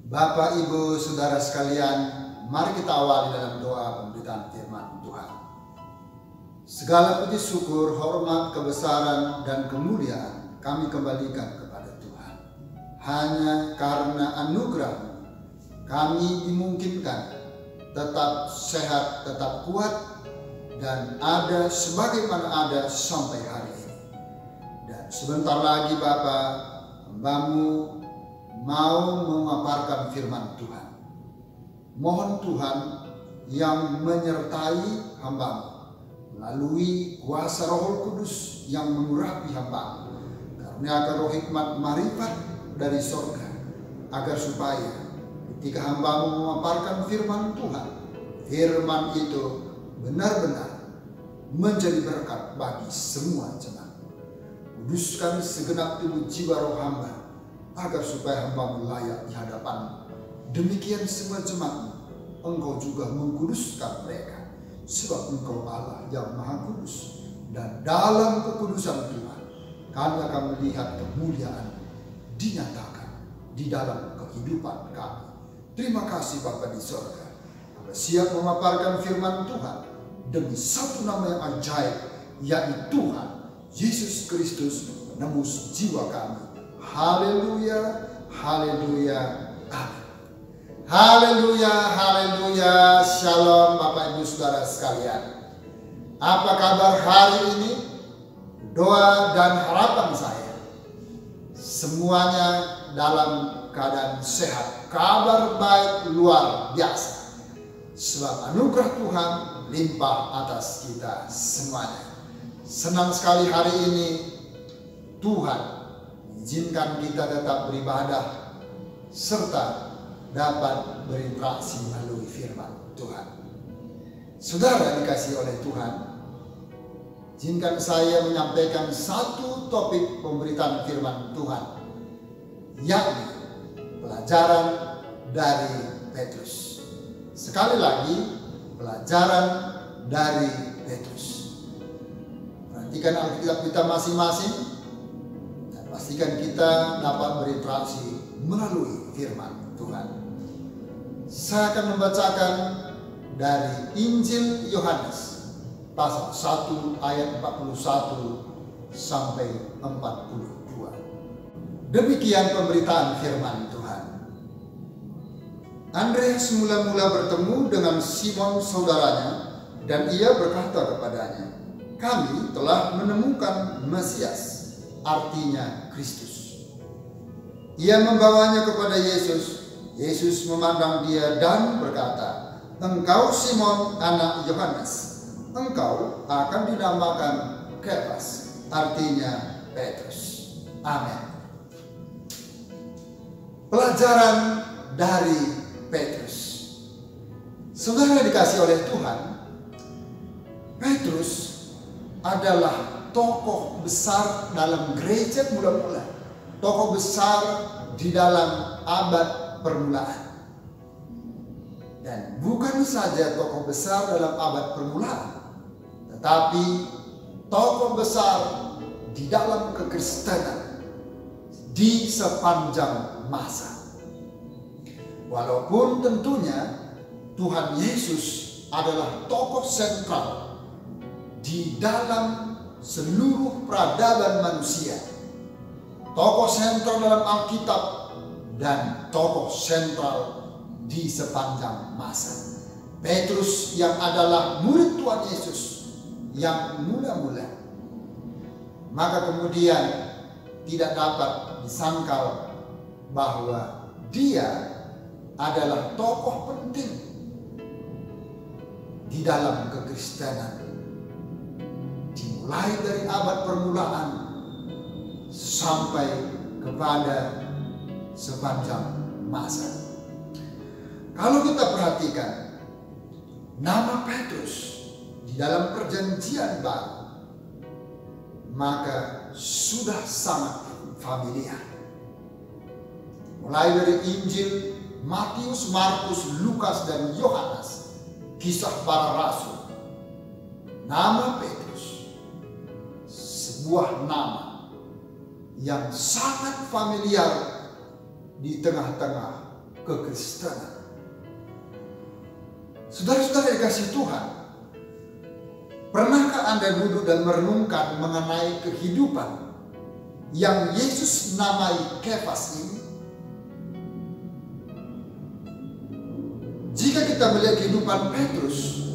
Bapak, Ibu, Saudara sekalian, mari kita awali dalam doa pemberitaan firman Tuhan. Segala puji syukur, hormat, kebesaran, dan kemuliaan kami kembalikan kepada Tuhan. Hanya karena anugerah kami dimungkinkan tetap sehat, tetap kuat, dan ada sebagaimana ada sampai hari ini. Dan sebentar lagi Bapak, hamba-Mu mau memaparkan firman Tuhan. Mohon Tuhan yang menyertai hamba-Mu melalui kuasa Roh Kudus yang mengurapi hamba-Mu. Karena roh hikmat marifat dari sorga, agar supaya ketika hamba-Mu memaparkan firman Tuhan, firman itu benar-benar menjadi berkat bagi semua jemaat. Kuduskan segenap tubuh jiwa roh hamba, agar supaya hamba-Mu layak di hadapan. Demikian semua jemaat, Engkau juga mengkuduskan mereka, sebab Engkau Allah yang Maha Kudus. Dan dalam kekudusan Tuhan, kami akan melihat kemuliaan dinyatakan di dalam kehidupan kami. Terima kasih Bapa di sorga, kami siap memaparkan firman Tuhan demi satu nama yang ajaib, yaitu Tuhan Yesus Kristus, menembus jiwa kami. Haleluya, haleluya, amin. Haleluya, haleluya, shalom Bapak Ibu Saudara sekalian. Apa kabar hari ini? Doa dan harapan saya, semuanya dalam keadaan sehat, kabar baik luar biasa. Sebab anugerah Tuhan limpah atas kita semuanya. Senang sekali hari ini Tuhan izinkan kita tetap beribadah serta dapat berinteraksi melalui firman Tuhan. Saudara dikasihi oleh Tuhan, izinkan saya menyampaikan satu topik pemberitaan firman Tuhan, yakni pelajaran dari Petrus. Sekali lagi, pelajaran dari Petrus. Perhatikan Alkitab kita masing-masing, pastikan kita dapat berinteraksi melalui firman Tuhan. Saya akan membacakan dari Injil Yohanes pasal 1 ayat 41 sampai 42. Demikian pemberitaan firman Tuhan. Andreas mula-mula bertemu dengan Simon saudaranya, dan ia berkata kepadanya, "Kami telah menemukan Mesias," artinya Kristus. Ia membawanya kepada Yesus. Yesus memandang dia dan berkata, "Engkau Simon anak Yohanes, engkau akan dinamakan Kefas," artinya Petrus. Amin. Pelajaran dari Petrus. Saudara dikasih oleh Tuhan, Petrus adalah tokoh besar dalam gereja mula-mula, tokoh besar di dalam abad permulaan. Dan bukan saja tokoh besar dalam abad permulaan, tetapi tokoh besar di dalam kekristenan di sepanjang masa. Walaupun tentunya Tuhan Yesus adalah tokoh sentral di dalam seluruh peradaban manusia, tokoh sentral dalam Alkitab, dan tokoh sentral di sepanjang masa. Petrus yang adalah murid Tuhan Yesus yang mula-mula, maka kemudian tidak dapat disangkal bahwa dia adalah tokoh penting di dalam kekristenan, dimulai dari abad permulaan sampai kepada sepanjang masa. Kalau kita perhatikan nama Petrus di dalam perjanjian baru, maka sudah sangat familiar. Mulai dari Injil Matius, Markus, Lukas, dan Yohanes, kisah para rasul, nama Petrus sebuah nama yang sangat familiar di tengah-tengah kekristenan. Saudara-saudara dikasih Tuhan, pernahkah Anda duduk dan merenungkan mengenai kehidupan yang Yesus namai Kefas ini? Jika kita melihat kehidupan Petrus,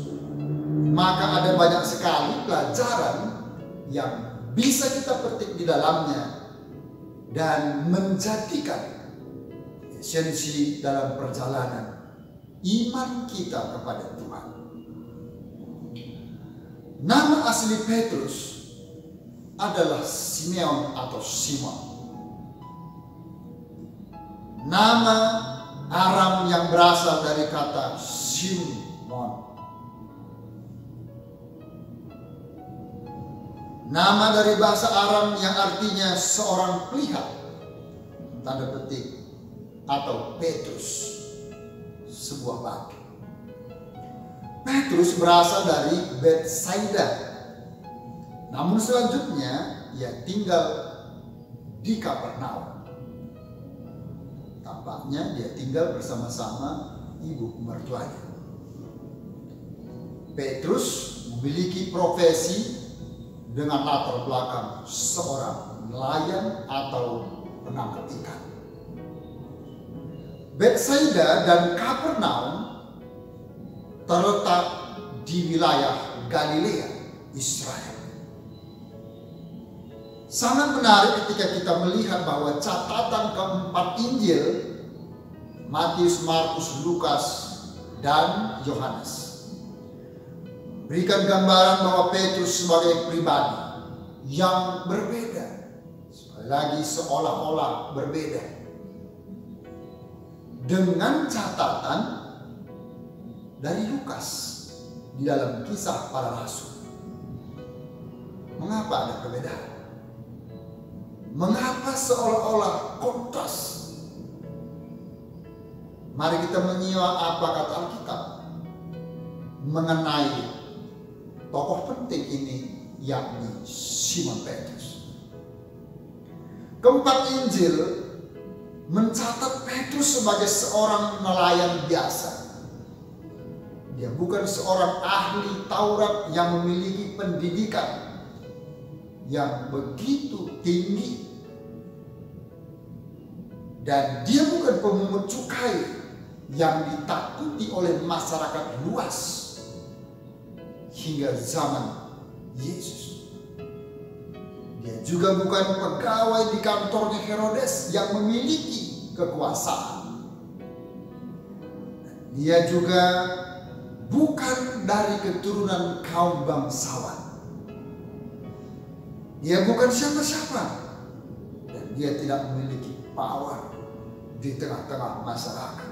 maka ada banyak sekali pelajaran yang bisa kita petik di dalamnya dan menjadikan esensi dalam perjalanan iman kita kepada Tuhan. Nama asli Petrus adalah Simeon atau Simon. Nama Aram yang berasal dari kata Simon. Nama dari bahasa Aram yang artinya seorang pelihat, tanda petik, atau Petrus, sebuah batu. Petrus berasal dari Betsaida. Namun selanjutnya ia tinggal di Kapernaum. Tampaknya dia tinggal bersama-sama ibu mertuanya. Petrus memiliki profesi dengan latar belakang seorang nelayan atau penangkap ikan. Betsaida dan Kapernaum terletak di wilayah Galilea, Israel. Sangat menarik ketika kita melihat bahwa catatan keempat Injil, Matius, Markus, Lukas, dan Yohanes, berikan gambaran bahwa Petrus sebagai pribadi yang berbeda, sekali lagi seolah-olah berbeda, dengan catatan dari Lukas di dalam Kisah Para Rasul. Mengapa ada perbedaan? Mengapa seolah-olah kontras? Mari kita menyimak apa kata Alkitab mengenai tokoh penting ini, yakni Simon Petrus. Keempat Injil mencatat Petrus sebagai seorang nelayan biasa. Dia bukan seorang ahli Taurat yang memiliki pendidikan yang begitu tinggi. Dan dia bukan pemungut cukai yang ditakuti oleh masyarakat luas hingga zaman Yesus. Dia juga bukan pegawai di kantornya Herodes yang memiliki kekuasaan. Dia juga bukan dari keturunan kaum bangsawan. Dia bukan siapa-siapa. Dan dia tidak memiliki power di tengah-tengah masyarakat.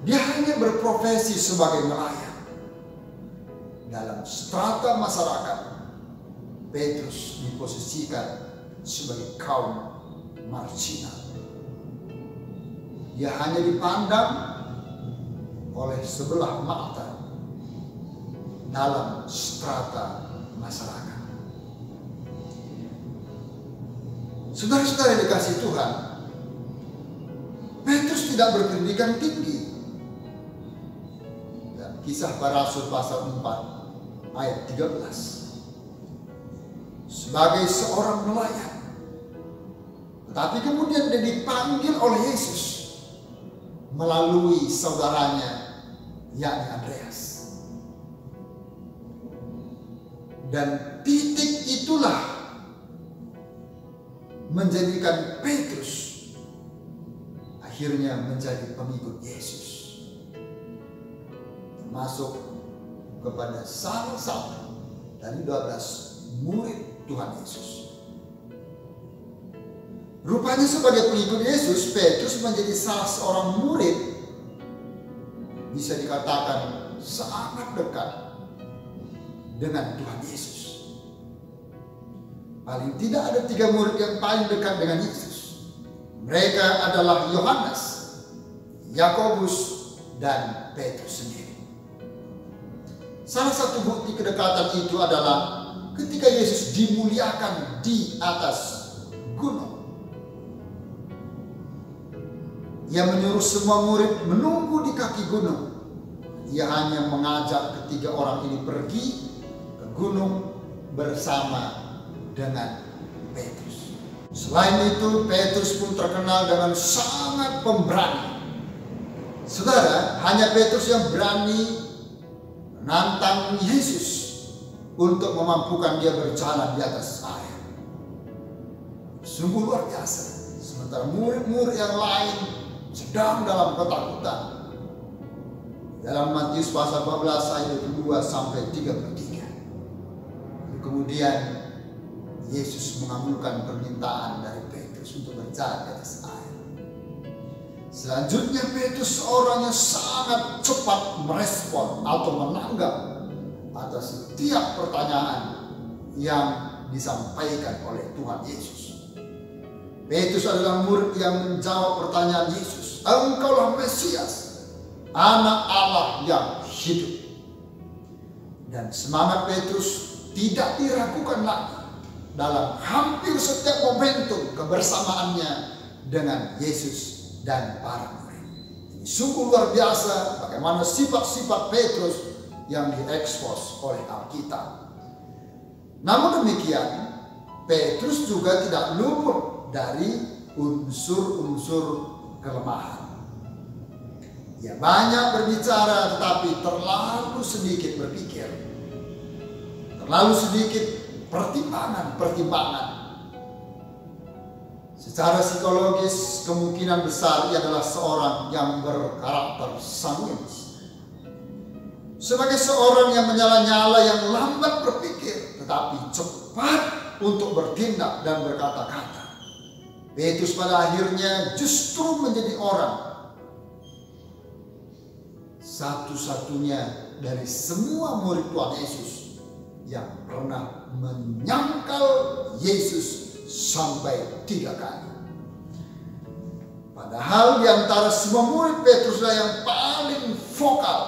Dia hanya berprofesi sebagai nelayan. Dalam strata masyarakat, Petrus diposisikan sebagai kaum marginal. Dia hanya dipandang oleh sebelah mata dalam strata masyarakat. Saudara-saudara yang dikasihi Tuhan, Petrus tidak berpendidikan tinggi. Dan Kisah Para Rasul pasal 4 ayat 13. Sebagai seorang nelayan. Tetapi kemudian dia dipanggil oleh Yesus melalui saudaranya, yakni Andreas. Dan titik itulah menjadikan Petrus akhirnya menjadi pengikut Yesus, termasuk kepada salah satu dari 12 murid Tuhan Yesus. Rupanya sebagai pengikut Yesus, Petrus menjadi salah seorang murid, bisa dikatakan sangat dekat dengan Tuhan Yesus. Paling tidak ada 3 murid yang paling dekat dengan Yesus. Mereka adalah Yohanes, Yakobus, dan Petrus sendiri. Salah satu bukti kedekatan itu adalah ketika Yesus dimuliakan di atas gunung. Ia menyuruh semua murid menunggu di kaki gunung. Ia hanya mengajak ketiga orang ini pergi ke gunung bersama dengan Petrus. Selain itu, Petrus pun terkenal dengan sangat pemberani. Saudara, hanya Petrus yang berani menantang Yesus untuk memampukan dia berjalan di atas air. Sungguh luar biasa. Sementara murid-murid yang lain sedang dalam ketakutan. Dalam Matius pasal 14 ayat 22 sampai 33. Kemudian Yesus mengabulkan permintaan dari Petrus untuk berjalan di atas air. Selanjutnya Petrus seorang yang sangat cepat merespon atau menanggap atas setiap pertanyaan yang disampaikan oleh Tuhan Yesus. Petrus adalah murid yang menjawab pertanyaan Yesus. Engkaulah Mesias, Anak Allah yang hidup. Dan semangat Petrus tidak diragukan lagi dalam hampir setiap momentum kebersamaannya dengan Yesus dan para murid. Ini sungguh luar biasa bagaimana sifat-sifat Petrus yang diekspos oleh Alkitab. Namun demikian, Petrus juga tidak luput dari unsur-unsur kelemahan. Ia banyak berbicara tetapi terlalu sedikit berpikir. Terlalu sedikit pertimbangan. Secara psikologis kemungkinan besar ia adalah seorang yang berkarakter sanguinis. Sebagai seorang yang menyala-nyala, yang lambat berpikir tetapi cepat untuk bertindak dan berkata-kata, Petrus pada akhirnya justru menjadi orang satu-satunya dari semua murid Tuhan Yesus yang pernah menyangkal Yesus sampai 3 kali. Padahal di antara semua murid, Petruslah yang paling vokal,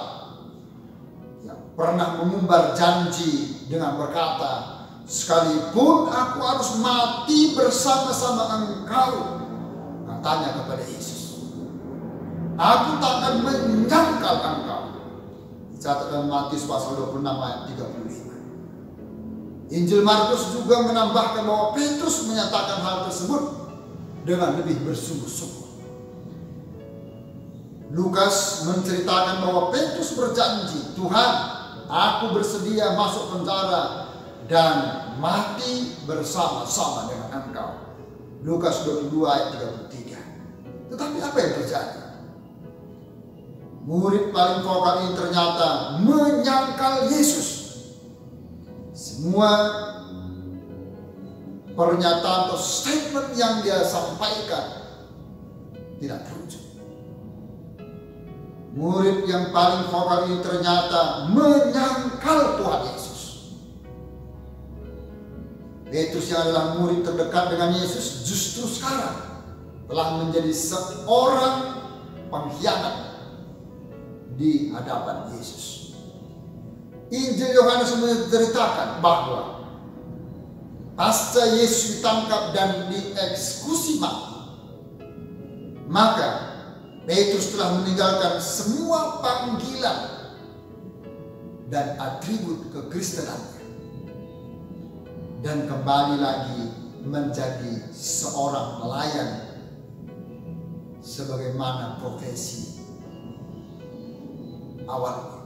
yang pernah mengumbar janji dengan berkata, sekalipun aku harus mati bersama-sama engkau, katanya kepada Yesus, aku tak akan menyangkal engkau. Dicatat dalam Matius pasal 26 ayat 35. Injil Markus juga menambahkan bahwa Petrus menyatakan hal tersebut dengan lebih bersungguh-sungguh. Lukas menceritakan bahwa Petrus berjanji, Tuhan, aku bersedia masuk penjara dan mati bersama-sama dengan engkau. Lukas 22 ayat 33. Tetapi apa yang terjadi? Murid paling vokal ini ternyata menyangkal Yesus. Semua pernyataan atau statement yang dia sampaikan tidak terwujud. Murid yang paling vokal ini ternyata menyangkal Tuhan Yesus. Petrus yang adalah murid terdekat dengan Yesus justru sekarang telah menjadi seorang pengkhianat di hadapan Yesus. Injil Yohanes menceritakan bahwa pasca Yesus ditangkap dan dieksekusi mati, maka Petrus telah meninggalkan semua panggilan dan atribut kekristenannya dan kembali lagi menjadi seorang pelayan sebagaimana profesi awalnya.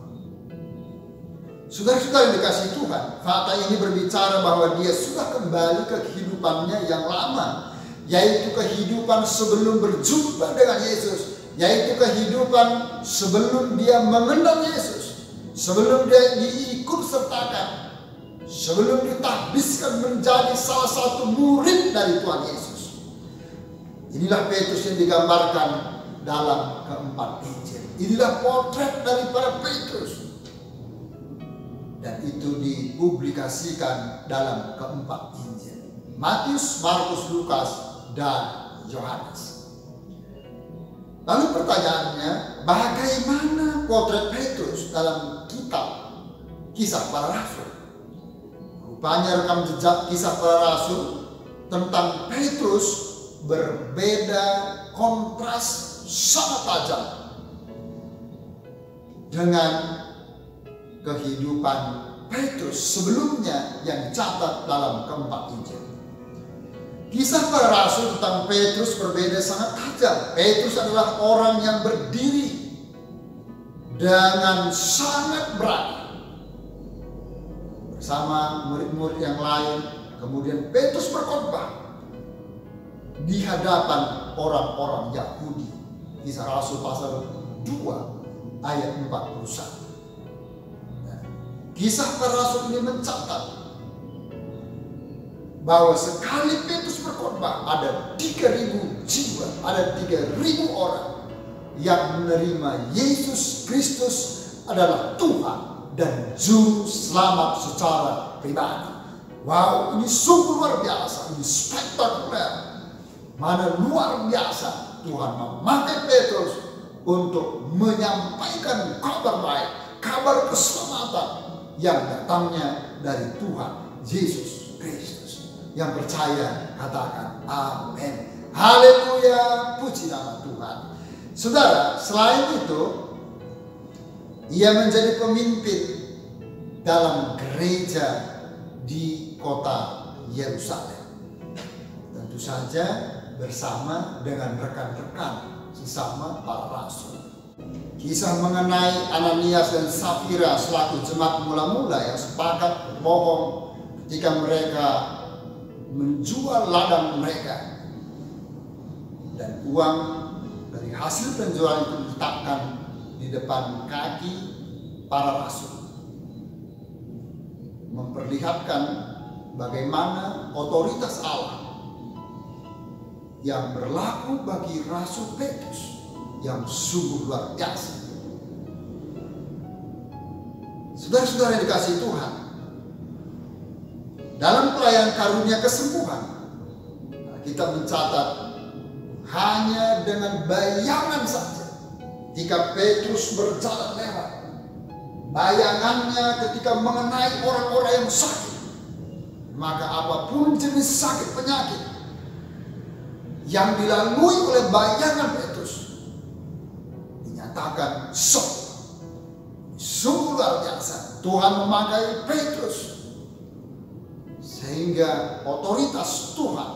Saudara-saudara yang dikasihi Tuhan, fakta ini berbicara bahwa dia sudah kembali ke kehidupannya yang lama, yaitu kehidupan sebelum berjumpa dengan Yesus, yaitu kehidupan sebelum dia mengenal Yesus, sebelum dia diikut sertakan, sebelum ditahbiskan menjadi salah satu murid dari Tuhan Yesus. Inilah Petrus yang digambarkan dalam keempat Injil. Inilah potret daripada Petrus. Dan itu dipublikasikan dalam keempat Injil, Matius, Markus, Lukas, dan Yohanes. Lalu pertanyaannya, bagaimana potret Petrus dalam kitab Kisah Para Rasul? Rupanya rekam jejak Kisah Para Rasul tentang Petrus berbeda kontras sangat tajam dengan kehidupan Petrus sebelumnya yang dicatat dalam keempat Injil. Kisah para rasul tentang Petrus berbeda sangat tajam. Petrus adalah orang yang berdiri dengan sangat berani bersama murid-murid yang lain. Kemudian Petrus berkhotbah di hadapan orang-orang Yahudi. Kisah Rasul pasal 2 ayat 41. Kisah para rasul ini mencatat bahwa sekali Petrus berkhotbah ada 3.000 jiwa, ada 3.000 orang yang menerima Yesus Kristus adalah Tuhan dan Juru Selamat secara pribadi. Wow, ini sungguh luar biasa, ini spektakuler. Mana luar biasa Tuhan memakai Petrus untuk menyampaikan kabar baik, kabar keselamatan yang datangnya dari Tuhan Yesus Kristus. Yang percaya katakan amin. Haleluya, puji nama Tuhan. Saudara, selain itu ia menjadi pemimpin dalam gereja di kota Yerusalem. Tentu saja bersama dengan rekan-rekan sesama para rasul. Kisah mengenai Ananias dan Safira selaku jemaat mula-mula yang sepakat berbohong ketika mereka menjual ladang mereka, dan uang dari hasil penjualan itu diletakkan di depan kaki para rasul, memperlihatkan bagaimana otoritas Allah yang berlaku bagi Rasul Petrus yang sungguh luar biasa. Saudara-saudara yang dikasihi Tuhan, dalam pelayanan karunia kesembuhan, kita mencatat hanya dengan bayangan saja jika Petrus berjalan lewat, bayangannya ketika mengenai orang-orang yang sakit, maka apapun jenis sakit penyakit yang dilalui oleh bayangan Petrus dinyatakan sembuh. Sungguh luar biasa Tuhan memakai Petrus sehingga otoritas Tuhan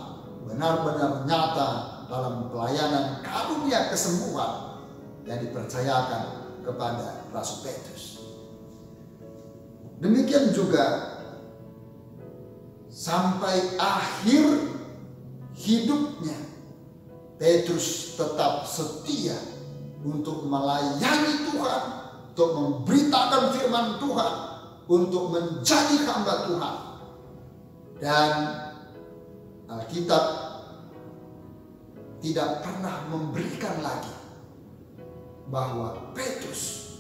benar-benar nyata dalam pelayanan karunia kesembuhan yang dipercayakan kepada Rasul Petrus. Demikian juga sampai akhir hidupnya Petrus tetap setia untuk melayani Tuhan, untuk memberitakan firman Tuhan, untuk menjadi hamba Tuhan. Dan Alkitab tidak pernah memberikan lagi bahwa Petrus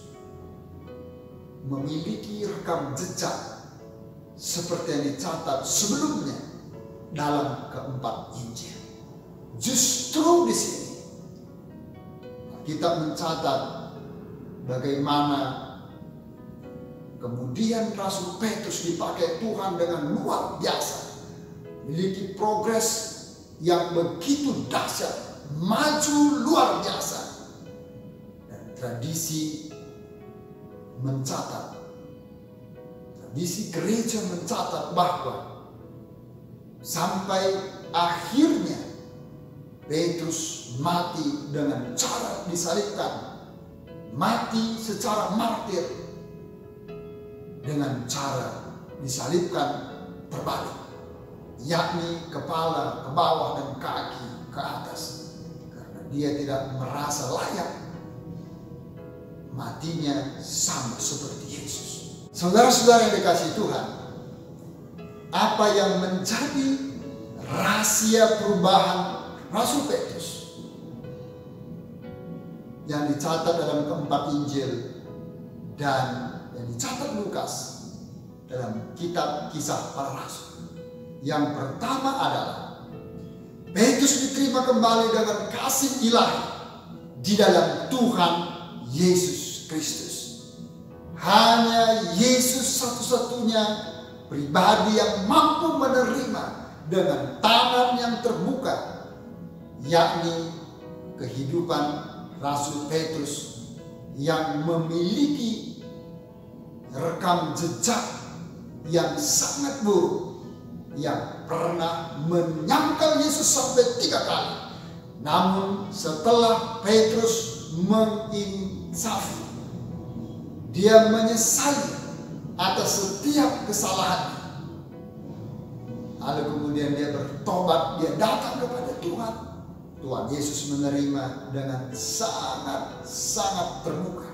memiliki rekam jejak seperti yang dicatat sebelumnya dalam keempat Injil. Justru di sini kita mencatat bagaimana kemudian Rasul Petrus dipakai Tuhan dengan luar biasa, memiliki progres yang begitu dahsyat, maju luar biasa. Dan tradisi mencatat, tradisi gereja mencatat bahwa sampai akhirnya Petrus mati dengan cara disalibkan, mati secara martir dengan cara disalibkan terbalik, yakni kepala ke bawah dan kaki ke atas, karena dia tidak merasa layak matinya sama seperti Yesus. Saudara-saudara yang dikasihi Tuhan, apa yang menjadi rahasia perubahan Rasul Petrus yang dicatat dalam keempat Injil dan yang dicatat Lukas dalam kitab Kisah Para Rasul? Yang pertama adalah Petrus diterima kembali dengan kasih ilahi di dalam Tuhan Yesus Kristus. Hanya Yesus satu-satunya pribadi yang mampu menerima dengan tangan yang terbuka, yakni kehidupan Rasul Petrus yang memiliki rekam jejak yang sangat buruk, yang pernah menyangkal Yesus sampai 3 kali. Namun setelah Petrus menginsafi, dia menyesali atas setiap kesalahannya. Lalu kemudian dia bertobat, dia datang kepada Tuhan. Tuhan Yesus menerima dengan sangat terbuka.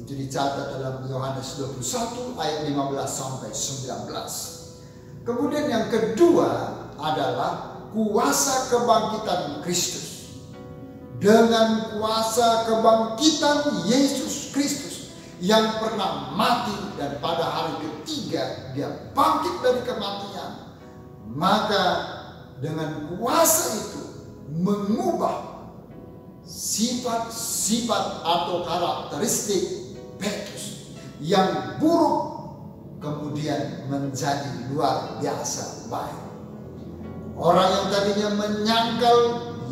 Itu dicatat dalam Yohanes 21 ayat 15 sampai 19. Kemudian yang kedua adalah kuasa kebangkitan Kristus. Dengan kuasa kebangkitan Yesus Kristus yang pernah mati dan pada hari ketiga dia bangkit dari kematian, maka dengan kuasa itu mengubah sifat-sifat atau karakteristik Petrus yang buruk kemudian menjadi luar biasa baik. Orang yang tadinya menyangkal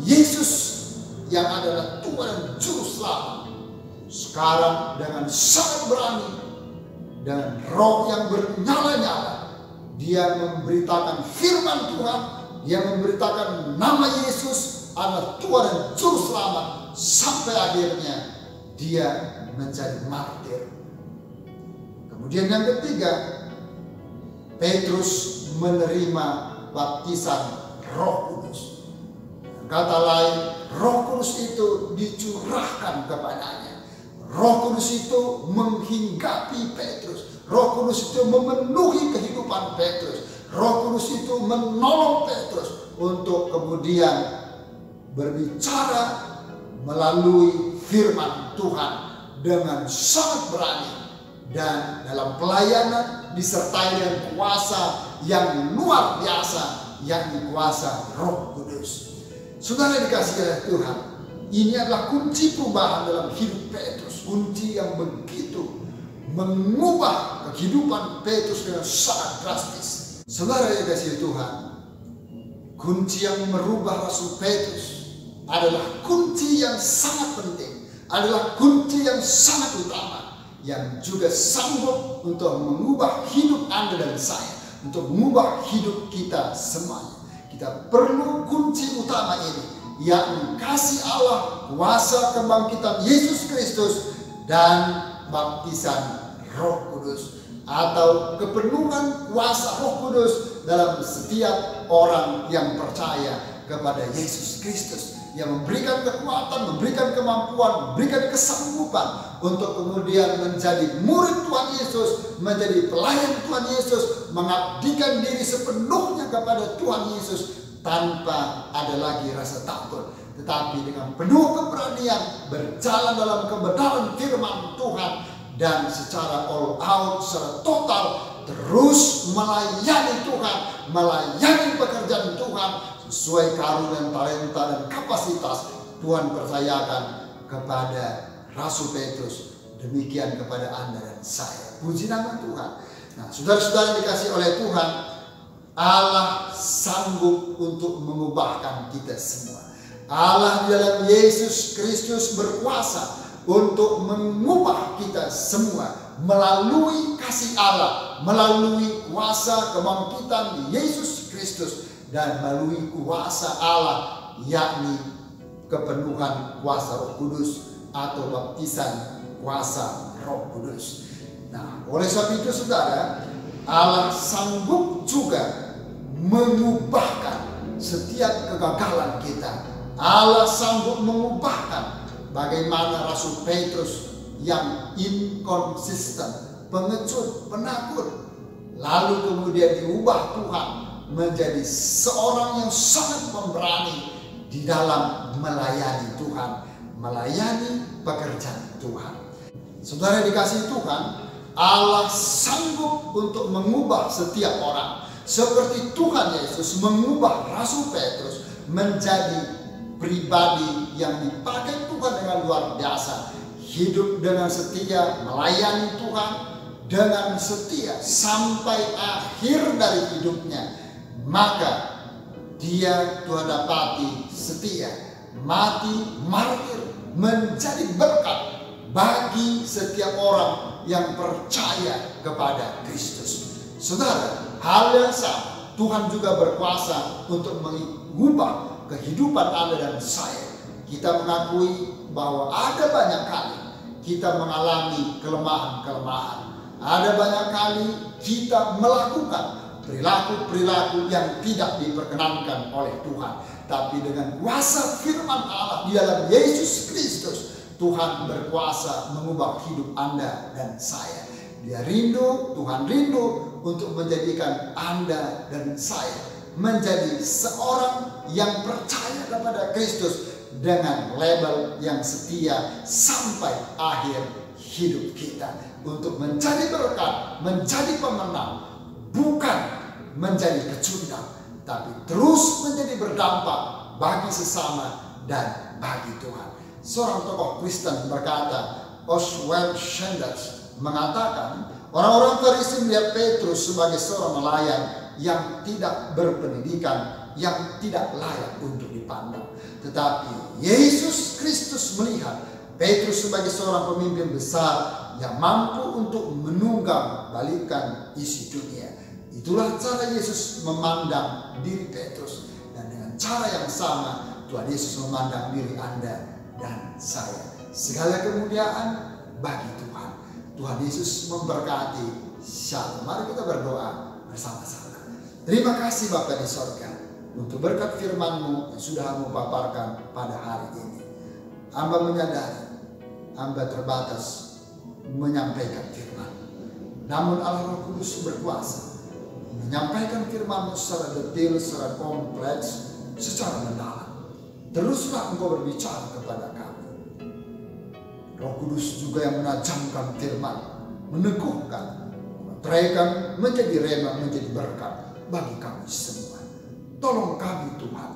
Yesus yang adalah Tuhan dan Juru Selamat, sekarang dengan sangat berani, dengan roh yang bernyala-nyala, dia memberitakan firman Tuhan, dia memberitakan nama Yesus adalah Tuhan dan Juru Selamat, sampai akhirnya dia menjadi martir. Kemudian yang ketiga, Petrus menerima baptisan Roh Kudus. Kata lain, Roh Kudus itu dicurahkan kepadanya. Roh Kudus itu menghinggapi Petrus. Roh Kudus itu memenuhi kehidupan Petrus. Roh Kudus itu menolong Petrus untuk kemudian berbicara melalui firman Tuhan dengan sangat berani, dan dalam pelayanan disertai dengan kuasa yang luar biasa, yakni kuasa Roh Kudus. Saudara dikasihi oleh Tuhan, ini adalah kunci perubahan dalam hidup Petrus, kunci yang begitu mengubah kehidupan Petrus dengan sangat drastis. Saudara dikasihi Tuhan, kunci yang merubah Rasul Petrus adalah kunci yang sangat penting, adalah kunci yang sangat utama, yang juga sanggup untuk mengubah hidup Anda dan saya, untuk mengubah hidup kita semuanya. Kita perlu kunci utama ini, yakni kasih Allah, kuasa kebangkitan Yesus Kristus, dan baptisan Roh Kudus atau kepenuhan kuasa Roh Kudus dalam setiap orang yang percaya kepada Yesus Kristus, yang memberikan kekuatan, memberikan kemampuan, memberikan kesanggupan untuk kemudian menjadi murid Tuhan Yesus, menjadi pelayan Tuhan Yesus, mengabdikan diri sepenuhnya kepada Tuhan Yesus tanpa ada lagi rasa takut, tetapi dengan penuh keberanian berjalan dalam kebenaran firman Tuhan, dan secara all out, secara total terus melayani Tuhan, melayani pekerjaan Tuhan sesuai karunia, talenta, dan kapasitas Tuhan percayakan kepada Rasul Petrus. Demikian kepada Anda dan saya. Puji nama Tuhan. Nah, saudara-saudara dikasih oleh Tuhan, Allah sanggup untuk mengubahkan kita semua. Allah di dalam Yesus Kristus berkuasa untuk mengubah kita semua melalui kasih Allah, melalui kuasa kebangkitan Yesus Kristus, dan melalui kuasa Allah, yakni kepenuhan kuasa Roh Kudus atau baptisan kuasa Roh Kudus. Nah, oleh sebab itu saudara, Allah sanggup juga mengubahkan setiap kegagalan kita. Allah sanggup mengubahkan bagaimana Rasul Petrus yang inkonsisten, pengecut, penakut, lalu kemudian diubah Tuhan menjadi seorang yang sangat pemberani di dalam melayani Tuhan, melayani pekerjaan Tuhan. Saudara dikasihi Tuhan, Allah sanggup untuk mengubah setiap orang, seperti Tuhan Yesus mengubah Rasul Petrus menjadi pribadi yang dipakai Tuhan dengan luar biasa, hidup dengan setia, melayani Tuhan dengan setia sampai akhir dari hidupnya. Maka dia Tuhan dapati setia mati martir menjadi berkat bagi setiap orang yang percaya kepada Kristus. Saudara, hal yang sama, Tuhan juga berkuasa untuk mengubah kehidupan Anda dan saya. Kita mengakui bahwa ada banyak kali kita mengalami kelemahan-kelemahan. Ada banyak kali kita melakukan perilaku-perilaku yang tidak diperkenankan oleh Tuhan. Tapi dengan kuasa firman Allah di dalam Yesus Kristus, Tuhan berkuasa mengubah hidup Anda dan saya. Dia rindu, Tuhan rindu untuk menjadikan Anda dan saya menjadi seorang yang percaya kepada Kristus dengan label yang setia sampai akhir hidup kita. Untuk menjadi berkat, menjadi pemenang, bukan menjadi pecundang, tapi terus menjadi berdampak bagi sesama dan bagi Tuhan. Seorang tokoh Kristen berkata, Oswald Sanders mengatakan, orang-orang Farisi melihat Petrus sebagai seorang nelayan yang tidak berpendidikan, yang tidak layak untuk dipandang. Tetapi Yesus Kristus melihat Petrus sebagai seorang pemimpin besar yang mampu untuk menunggang balikan isi dunia. Itulah cara Yesus memandang diri Petrus. Dan dengan cara yang sama, Tuhan Yesus memandang diri Anda dan saya. Segala kemuliaan bagi Tuhan. Tuhan Yesus memberkati. Shalom. Mari kita berdoa bersama-sama. Terima kasih Bapa di sorga untuk berkat firman-Mu yang sudah Kamu paparkan pada hari ini. Hamba menyadari hamba terbatas menyampaikan firman. Namun Allah Roh Kudus berkuasa menyampaikan firman-Mu secara detail, secara kompleks, secara mendalam. Teruslah Engkau berbicara kepada kami. Roh Kudus juga yang menajamkan firman, meneguhkan, meteraikan, menjadi rema, menjadi berkat bagi kami semua. Tolong kami Tuhan,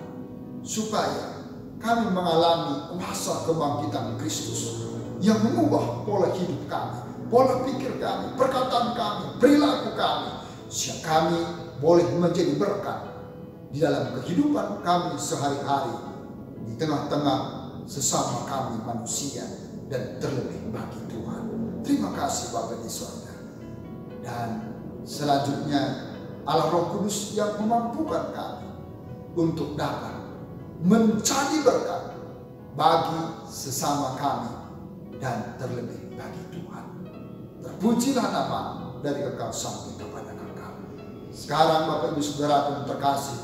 supaya kami mengalami kuasa kebangkitan Kristus yang mengubah pola hidup kami, pola pikir kami, perkataan kami, perilaku kami. Sehingga kami boleh menjadi berkat di dalam kehidupan kami sehari-hari, di tengah-tengah sesama kami manusia, dan terlebih bagi Tuhan. Terima kasih Bapa di surga. Dan selanjutnya Allah Roh Kudus yang memampukan kami untuk dapat menjadi berkat bagi sesama kami dan terlebih bagi Tuhan. Terpujilah nama dari kekal sampai kepada kekal. Sekarang Bapak Ibu Saudara yang terkasih,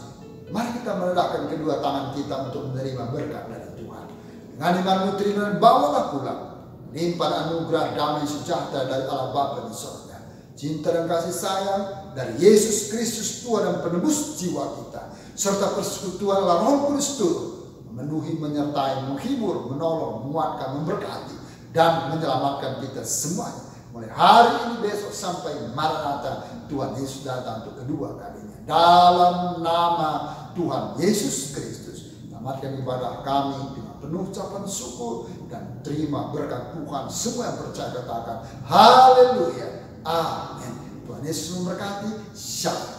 mari kita merendahkan kedua tangan kita untuk menerima berkat dari Tuhan. Dengan iman terima dan bawalah pulang limpahan anugerah damai sejahtera dari Allah Bapa di surga, cinta dan kasih sayang dari Yesus Kristus Tuhan dan penebus jiwa kita, serta persekutuan Allah Roh Kudus turun memenuhi, menyertai, menghibur, menolong, menguatkan, memberkati, dan menyelamatkan kita semuanya. Mulai hari ini, besok, sampai Maranatha Tuhan Yesus datang untuk kedua kalinya. Dalam nama Tuhan Yesus Kristus, tamatkan ibadah kami dengan penuh ucapan syukur dan terima berkat Tuhan. Semua yang percaya katakan haleluya, amin. Tuhan Yesus memberkati. Shalom.